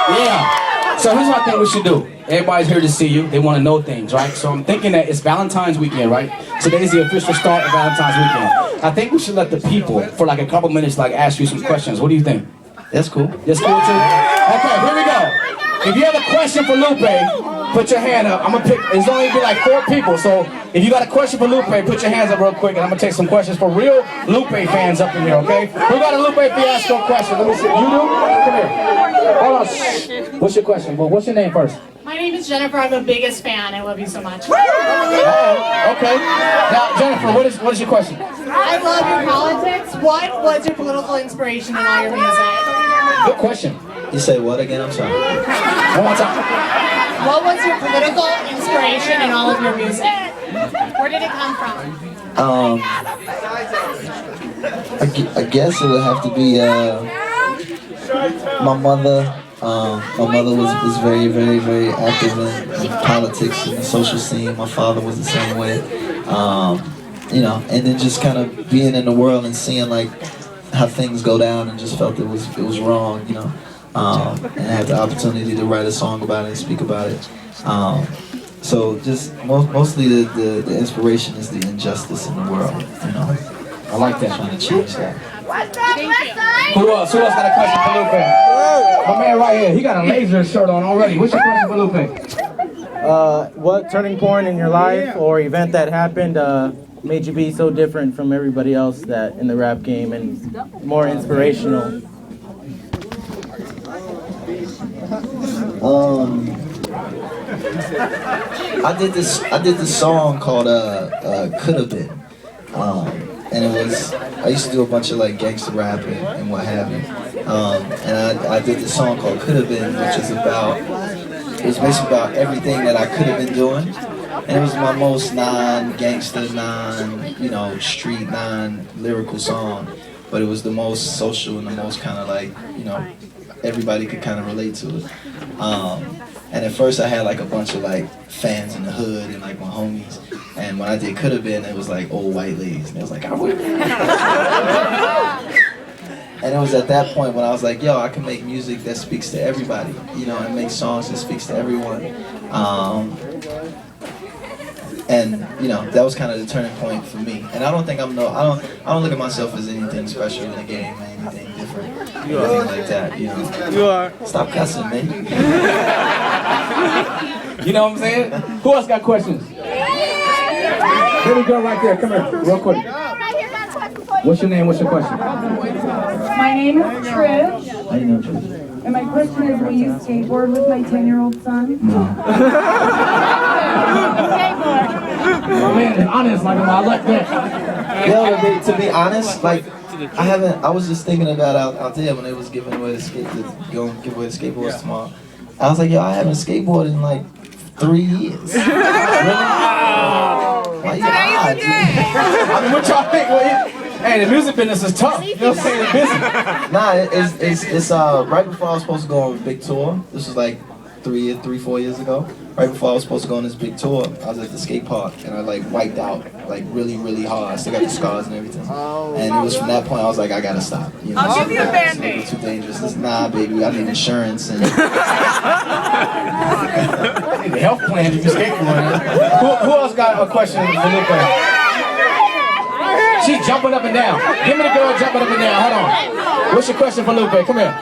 Yeah. So here's what I think we should do. Everybody's here to see you. They want to know things, right? So I'm thinking that it's Valentine's weekend, right? Today's the official start of Valentine's weekend. I think we should let the people, for like a couple minutes, like ask you some questions. What do you think? That's cool. That's cool too? Okay, here we go. If you have a question for Lupe, put your hand up. I'm gonna pick, it's only be like 4 people, so if you got a question for Lupe, put your hands up real quick, and I'm gonna take some questions for real Lupe fans up in here, okay? We got a Lupe Fiasco question. Let me see. You do? Come here. Hold on. Shh. What's your question? Well, what's your name first? My name is Jennifer. I'm the biggest fan. I love you so much. Uh-oh. Okay. Now, Jennifer, what is your question? I love your politics. What was your political inspiration in all your music? Good question. You say what again? I'm sorry. One more time. What was your political inspiration in all of your music? Where did it come from? I guess it would have to be my mother. My mother was very, very, very active in politics and the social scene. My father was the same way. You know, and then just kind of being in the world and seeing like how things go down, and just felt it was wrong, you know. And I had the opportunity to write a song about it and speak about it. So just mostly the inspiration is the injustice in the world, you know. I like that. Trying to change that. Who else? Who else got a question for Lupe? My man right here, he got a laser shirt on already. What's your question for Lupe? What turning point in your life or event that happened made you be so different from everybody else that in the rap game and more inspirational? I did this song called Coulda Been. And it was, I used to do a bunch of like gangster rap and what have you. And I did this song called Coulda Been, which is about, it was basically about everything that I could have been doing. And it was my most non-gangster, you know, street, non-lyrical song. But it was the most social and the most kind of like, you know, everybody could kind of relate to it. And at first I had like a bunch of like fans in the hood and like my homies. And when I did Coulda Been, it was like old white ladies. And it was like, I would. And it was at that point when I was like, yo, I can make music that speaks to everybody, you know, and make songs that speaks to everyone. And you know, that was kind of the turning point for me. And I don't think I don't look at myself as anything special in the game or anything different, anything like that. You know. You are. Stop cussing, man. You know what I'm saying? Who else got questions? Here we go, right there. Come here, real quick. What's your name? What's your question? My name is Trish. How you doing, Trish? And my question is, will you skateboard with my 10-year-old son? My man is honest, like I like that. Yo, to be honest, like I was just thinking about out there when they was giving away the give away the skateboards tomorrow. I was like, yo, I haven't skateboarded in like 3 years. Really? Why you odd, dude? I mean, what y'all think? Hey, the music business is tough. You know what I'm saying? The business. Nah, it's right before I was supposed to go on a big tour. This was like 4 years ago. Right before I was supposed to go on this big tour, I was at the skate park and I like wiped out like really, really hard. I still got the scars and everything. And it was from that point I was like, I gotta stop. You know, I'll give you a Band-Aid. It's too dangerous. It's, nah, baby, I need insurance and I need a health plan if you skateboard. Who else got a question for Lupe? She's jumping up and down. Give me the girl jumping up and down. Hold on. What's your question for Lupe? Come here.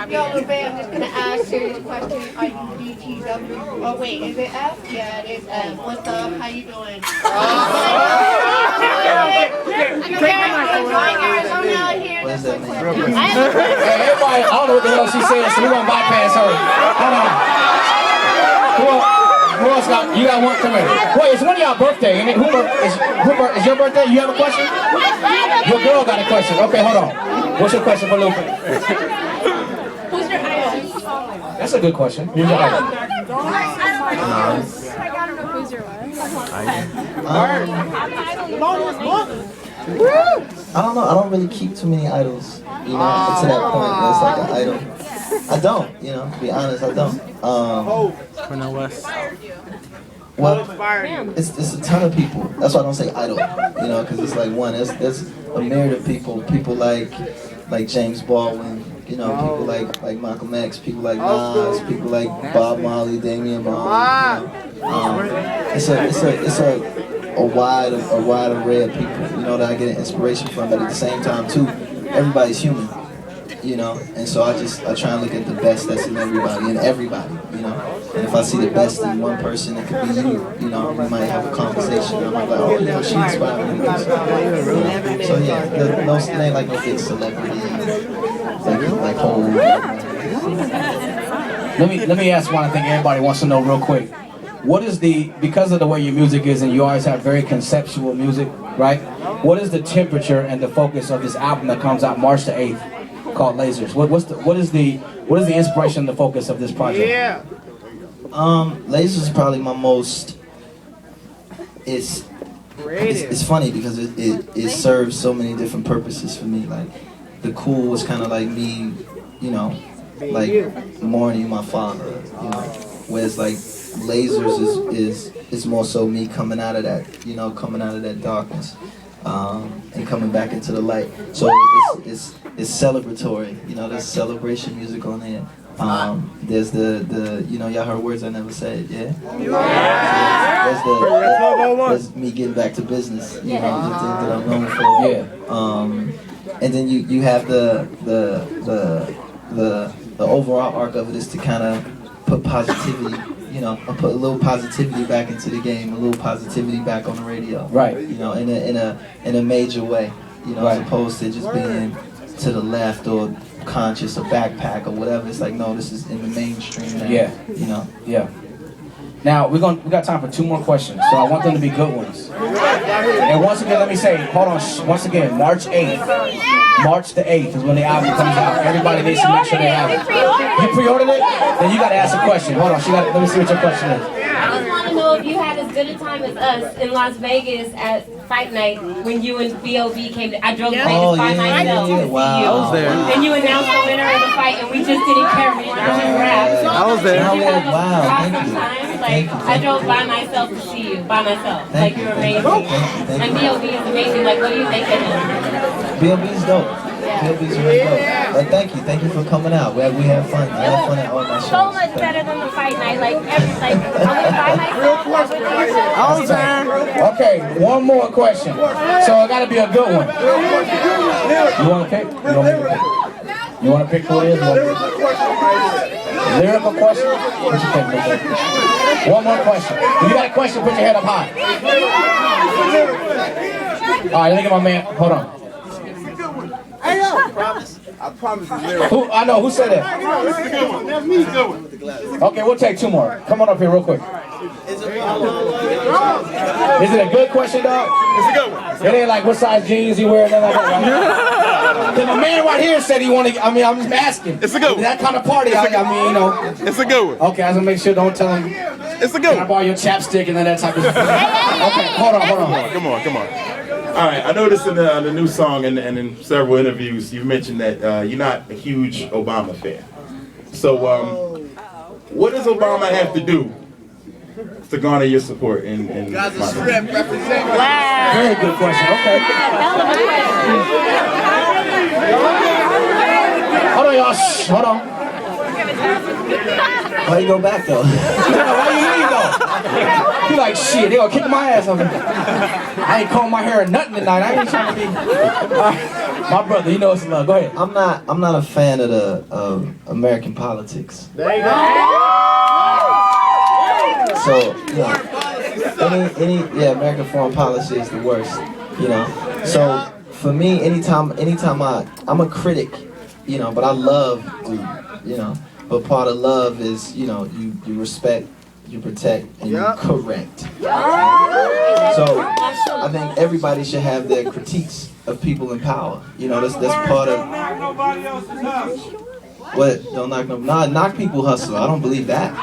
Yo, Lupe, I'm just going to ask you a question. Are you BTW? Oh, wait, is it F? Yeah, it is F. What's up? How you doing? what is that, man? Hey, everybody, I don't know what the hell she said, so we're going to bypass her. Hold on. Who else got, you got one? Come here. Wait, it's one of y'all birthday, isn't it? Is your birthday? You have a question? Your girl got a question. Okay, hold on. What's your question for Lupe? Who's your idol? That's a good question. Who's your idol? Who's your what? I don't know. I don't really keep too many idols. You know, to that point, it's like an idol. I don't. You know, to be honest, I don't. Well, it's a ton of people. That's why I don't say idol. You know, because it's like one. There's a myriad of people. People like James Baldwin. You know, people like Malcolm X, people like Nas, people like Bob Marley, Damian Marley. You know? It's a wide array of people, you know, that I get an inspiration from. But at the same time, too, everybody's human, you know. And so I try and look at the best that's in everybody, you know. And if I see the best in one person, it could be you, you know. We might have a conversation. I might be like, oh, you know, she inspired me. So yeah, it ain't like no big celebrity, like whole. Let me ask one I think everybody wants to know real quick. What is because of the way your music is, and you always have very conceptual music, right? What is the temperature and the focus of this album that comes out March the 8th, called Lasers? What is the inspiration and the focus of this project? Yeah. Lasers is probably my most. It's funny because it serves so many different purposes for me. Like, the cool was kind of like me, you know, like mourning my father, you know. Whereas like Lasers is more so me coming out of that, you know, coming out of that darkness, and coming back into the light. So it's celebratory, you know. There's celebration music on there. There's the you know, y'all heard Words I Never Said, yeah? There's me getting back to business, you know, the thing that I'm known for. Yeah. And then you have the overall arc of it is to kind of put positivity, you know, put a little positivity back into the game, a little positivity back on the radio, right? You know, in a major way, you know, right. As opposed to just being to the left or conscious or backpack or whatever. It's like, no, this is in the mainstream now. Yeah. You know. Yeah. Now we got time for 2 more questions, so I want them to be good ones. And once again, let me say, hold on. Once again, March 8th. March the 8th is when the album comes out. Everybody needs to make sure they have it. You pre-ordered it? Then you got to ask a question. Hold on. Let me see what your question is. I just want to know if you had as good a time as us in Las Vegas at Fight Night when you and B.O.B. came to. I drove to Vegas by myself to see you. I was there. And you announced the winner of the fight, and we just didn't care. We just rapped. I was there. Did you have a Wow. awesome time? Like, I drove by myself to see you, by myself. Like, you're amazing. And B.O.B. is amazing. Like, what do you think of him? B.O.B.'s dope. B.O.B.'s really dope. But thank you for coming out. We had fun. I had fun at all my shows. So much better than the fight night. Like, I went by myself. I was there. Okay, one more question. So it got to be a good one. You want to pick? You want to pick who it is? Lyrical question? What you think? One more question. If you got a question, put your head up high. All right, let me get my man. Hold on. I promise it's lyrical. Who? I know. Who said that? That's me going. Okay, we'll take 2 more. Come on up here real quick. Is it a good question, dog? It's a good one. It ain't like what size jeans you wear, nothing like that, right? Then the man right here said he wanted. I mean, I'm just asking. It's a good one. That kind of party. I mean, you know. It's a good one. Okay, I was gonna make sure. Don't tell him. It's a good Can I one. borrow your chapstick and then that type of stuff? Okay, hold on. Come on. All right, I noticed in the new song and in several interviews, you mentioned that you're not a huge Obama fan. So, what does Obama have to do to garner your support in Gaza Strip represent. Wow. Very good question. Okay. Hold on, y'all. Shh. Hold on. Why you go back though? Why you leave though? You like, shit, they gonna kick my ass over. I ain't combed my hair or nothing tonight. I ain't trying to be. My brother, you know it's love. Go ahead. I'm not a fan of the American politics. There you go. So, American foreign policy is the worst, you know. So for me, anytime I'm a critic, you know, but I love dude, you know. But part of love is, you know, you respect, you protect, and you correct. So I think everybody should have their critiques of people in power. You know, that's part of. What? Don't knock no. Nah, knock people hustle. I don't believe that.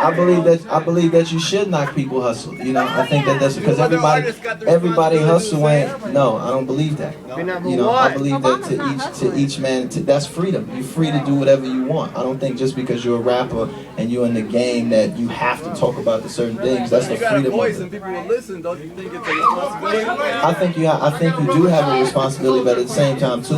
I believe that you should knock people hustle. You know, I think that's because everybody hustle ain't. No, I don't believe that. You know, I believe that to each man, that's freedom. You're free to do whatever you want. I don't think just because you're a rapper and you're in the game that you have to talk about the certain things. That's the freedom. You got a voice and people will listen. Don't you think it's a responsibility? I think you do have a responsibility, but at the same time too.